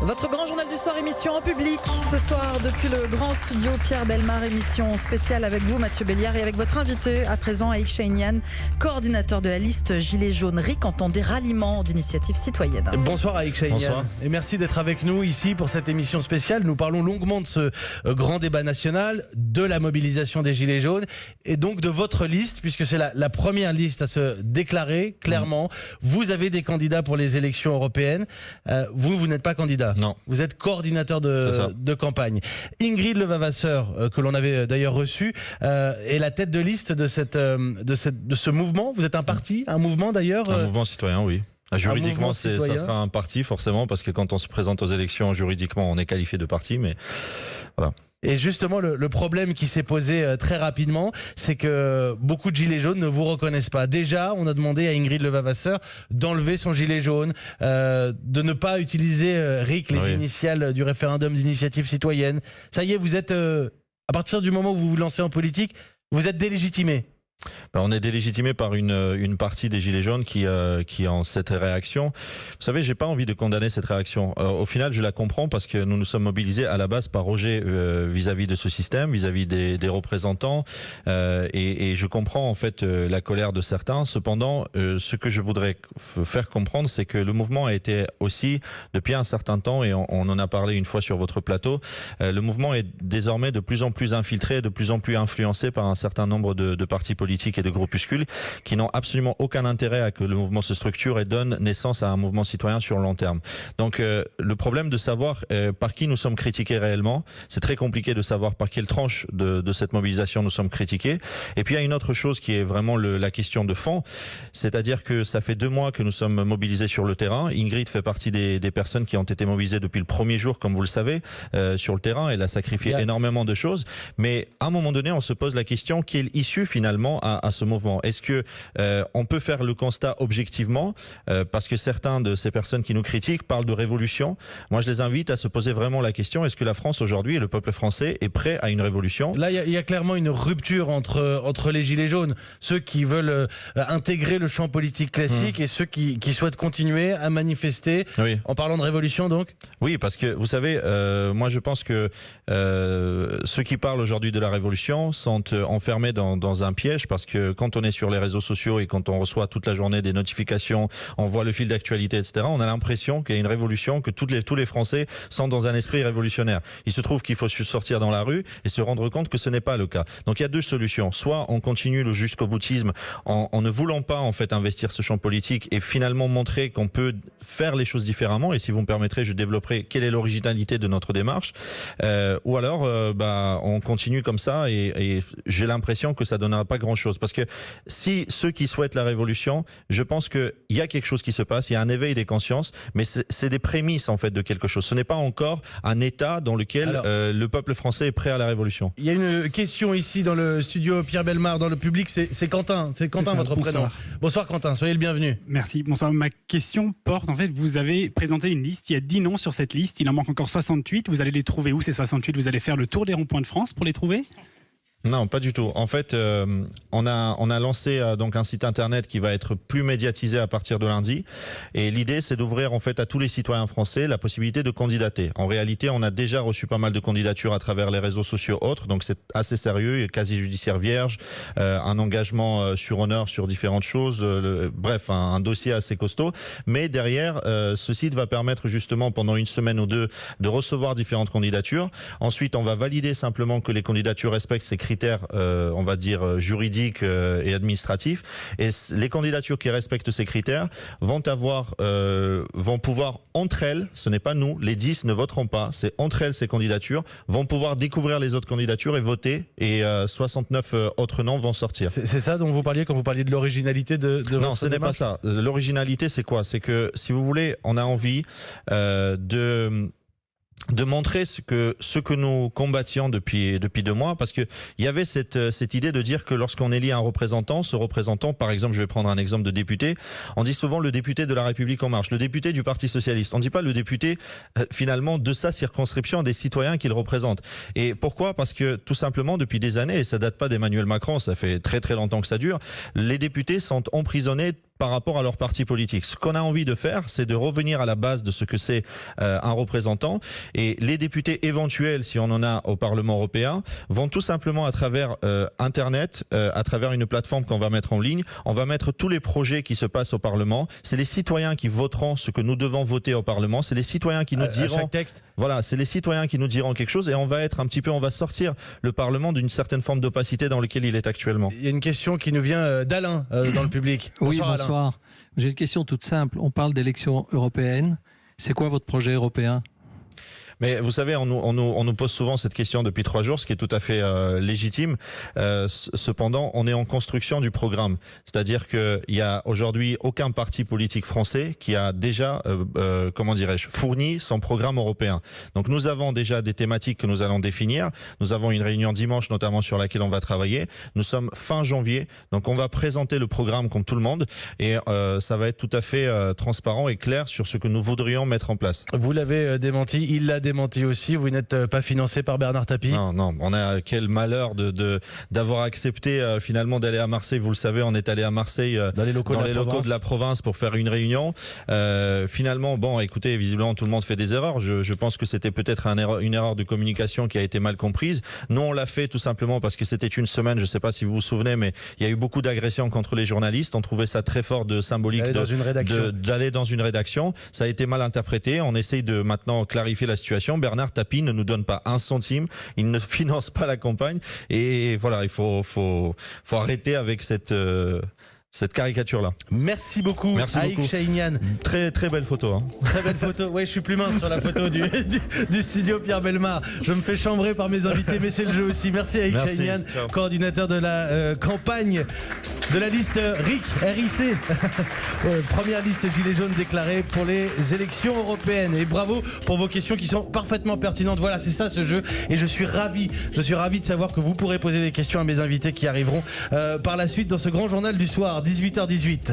Votre grand journal du soir, émission en public ce soir depuis le grand studio Pierre Bellemare, émission spéciale avec vous Mathieu Béliard et avec votre invité à présent Aïk Chahinian, coordinateur de la liste Gilets jaunes, RIC, canton des ralliements d'initiatives citoyennes. Bonsoir Aïk Chahinian. Bonsoir. Et merci d'être avec nous ici pour cette émission spéciale. Nous parlons longuement de ce grand débat national, de la mobilisation des Gilets jaunes et donc de votre liste, puisque c'est la première liste à se déclarer clairement. Vous avez des candidats pour les élections européennes. Vous n'êtes pas candidat. Non. Vous êtes coordinateur de campagne. Ingrid Levavasseur, que l'on avait d'ailleurs reçu, est la tête de liste de ce mouvement. Vous êtes un parti, un mouvement d'ailleurs Un mouvement citoyen, oui. Juridiquement, ça citoyen. sera un parti, forcément, parce que quand on se présente aux élections, juridiquement, on est qualifié de parti, mais voilà. Et justement, le problème qui s'est posé très rapidement, c'est que beaucoup de gilets jaunes ne vous reconnaissent pas. Déjà, on a demandé à Ingrid Levavasseur d'enlever son gilet jaune, de ne pas utiliser RIC, les initiales du référendum d'initiative citoyenne. Ça y est, vous êtes, à partir du moment où vous vous lancez en politique, vous êtes délégitimé. On est délégitimé par une partie des Gilets jaunes qui ont cette réaction. Vous savez, j'ai pas envie de condamner cette réaction. Au final, je la comprends parce que nous nous sommes mobilisés à la base par rejet vis-à-vis de ce système, vis-à-vis des représentants, et je comprends en fait la colère de certains. Cependant, ce que je voudrais faire comprendre, c'est que le mouvement a été aussi, depuis un certain temps, et on en a parlé une fois sur votre plateau, le mouvement est désormais de plus en plus infiltré, de plus en plus influencé par un certain nombre de partis politiques et de groupuscules qui n'ont absolument aucun intérêt à que le mouvement se structure et donne naissance à un mouvement citoyen sur le long terme. Donc le problème de savoir par qui nous sommes critiqués réellement, c'est très compliqué de savoir par quelle tranche de cette mobilisation nous sommes critiqués. Et puis il y a une autre chose qui est vraiment la question de fond, c'est-à-dire que ça fait 2 mois que nous sommes mobilisés sur le terrain. Ingrid fait partie des personnes qui ont été mobilisées depuis le premier jour, comme vous le savez, sur le terrain. Elle a sacrifié énormément de choses. Mais à un moment donné, on se pose la question, quelle issue finalement à ce mouvement? Est-ce que on peut faire le constat objectivement, parce que certains de ces personnes qui nous critiquent parlent de révolution. Moi, je les invite à se poser vraiment la question, est-ce que la France aujourd'hui et le peuple français est prêt à une révolution? Là, il y a clairement une rupture entre les Gilets jaunes, ceux qui veulent intégrer le champ politique classique et ceux qui souhaitent continuer à manifester. Oui. En parlant de révolution donc? Oui, parce que vous savez, moi je pense que ceux qui parlent aujourd'hui de la révolution sont enfermés dans un piège, parce que quand on est sur les réseaux sociaux et quand on reçoit toute la journée des notifications, on voit le fil d'actualité, etc., on a l'impression qu'il y a une révolution, que tous les Français sont dans un esprit révolutionnaire. Il se trouve qu'il faut sortir dans la rue et se rendre compte que ce n'est pas le cas. Donc il y a 2 solutions. Soit on continue le jusqu'au boutisme en ne voulant pas en fait investir ce champ politique et finalement montrer qu'on peut faire les choses différemment. Et si vous me permettrez, je développerai quelle est l'originalité de notre démarche. Ou alors on continue comme ça et j'ai l'impression que ça donnera pas grand-chose. Parce que si ceux qui souhaitent la révolution, je pense qu'il y a quelque chose qui se passe, il y a un éveil des consciences, mais c'est des prémices en fait de quelque chose. Ce n'est pas encore un état dans lequel le peuple français est prêt à la révolution. Il y a une question ici dans le studio Pierre Bellemare, dans le public, c'est Quentin. C'est Quentin votre prénom. Bonsoir Quentin, soyez le bienvenu. Merci, bonsoir. Ma question porte, en fait, vous avez présenté une liste, il y a 10 noms sur cette liste, il en manque encore 68, vous allez les trouver où ces 68? Vous allez faire le tour des ronds-points de France pour les trouver? Non, pas du tout. En fait, on a lancé donc un site internet qui va être plus médiatisé à partir de lundi. Et l'idée, c'est d'ouvrir en fait à tous les citoyens français la possibilité de candidater. En réalité, on a déjà reçu pas mal de candidatures à travers les réseaux sociaux autres, donc c'est assez sérieux. Il y a casier judiciaire vierge, un engagement sur honneur sur différentes choses. Bref, un dossier assez costaud. Mais derrière, ce site va permettre justement pendant 1 semaine ou 2 de recevoir différentes candidatures. Ensuite, on va valider simplement que les candidatures respectent ces critères, on va dire juridiques et administratifs, et les candidatures qui respectent ces critères vont pouvoir entre elles, ce n'est pas nous, les 10 ne voteront pas, c'est entre elles ces candidatures, vont pouvoir découvrir les autres candidatures et voter, et 69 autres noms vont sortir. C'est ça dont vous parliez quand vous parliez de l'originalité de votre Non, ce n'est pas ça. L'originalité, c'est quoi? C'est que, si vous voulez, on a envie de montrer ce que nous combattions depuis 2 mois, parce que il y avait cette idée de dire que lorsqu'on élit un représentant, ce représentant, par exemple, je vais prendre un exemple de député, on dit souvent le député de La République En Marche, le député du Parti Socialiste, on ne dit pas le député finalement de sa circonscription, des citoyens qu'il représente. Et pourquoi? Parce que tout simplement depuis des années, et ça date pas d'Emmanuel Macron, ça fait très très longtemps que ça dure, les députés sont emprisonnés par rapport à leur parti politique. Ce qu'on a envie de faire, c'est de revenir à la base de ce que c'est un représentant. Et les députés éventuels, si on en a au Parlement européen, vont tout simplement à travers Internet, à travers une plateforme qu'on va mettre en ligne, on va mettre tous les projets qui se passent au Parlement. C'est les citoyens qui voteront ce que nous devons voter au Parlement. C'est les citoyens qui nous diront... chaque texte. Voilà, c'est les citoyens qui nous diront quelque chose et on va être un petit peu, on va sortir le Parlement d'une certaine forme d'opacité dans laquelle il est actuellement. Il y a une question qui nous vient d'Alain dans le public. Oui, Bonsoir, Alain. bonsoir. J'ai une question toute simple. On parle d'élections européennes. C'est quoi votre projet européen ? Mais vous savez, on nous pose souvent cette question depuis 3 jours, ce qui est tout à fait légitime. Cependant, on est en construction du programme. C'est-à-dire qu'il y a aujourd'hui aucun parti politique français qui a déjà, fourni son programme européen. Donc nous avons déjà des thématiques que nous allons définir. Nous avons une réunion dimanche notamment sur laquelle on va travailler. Nous sommes fin janvier, donc on va présenter le programme comme tout le monde et ça va être tout à fait transparent et clair sur ce que nous voudrions mettre en place. Vous l'avez démenti, il l'a démenti aussi. Vous n'êtes pas financé par Bernard Tapie? Non, on a quel malheur d'avoir accepté finalement d'aller à Marseille. Vous le savez, on est allé à Marseille dans les locaux de la province pour faire une réunion. Finalement, bon, écoutez, visiblement tout le monde fait des erreurs. Je pense que c'était peut-être une erreur de communication qui a été mal comprise. Nous, on l'a fait tout simplement parce que c'était une semaine, je ne sais pas si vous vous souvenez, mais il y a eu beaucoup d'agressions contre les journalistes. On trouvait ça très fort de symbolique d'aller dans une rédaction. Ça a été mal interprété. On essaye de maintenant clarifier la situation. Bernard Tapie ne nous donne pas un centime, il ne finance pas la campagne et voilà, il faut arrêter avec cette caricature-là. Merci beaucoup. Merci Aïk beaucoup. Chahinian. Très très belle photo. Hein. Très belle photo. Ouais, je suis plus mince sur la photo du studio Pierre Bellemare. Je me fais chambrer par mes invités, mais c'est le jeu aussi. Merci Aïk Chahinian, coordinateur de la campagne de la liste RIC. Première liste Gilets jaunes déclarée pour les élections européennes. Et bravo pour vos questions qui sont parfaitement pertinentes. Voilà, c'est ça ce jeu. Et je suis ravi de savoir que vous pourrez poser des questions à mes invités qui arriveront par la suite dans ce grand journal du soir, 18h18.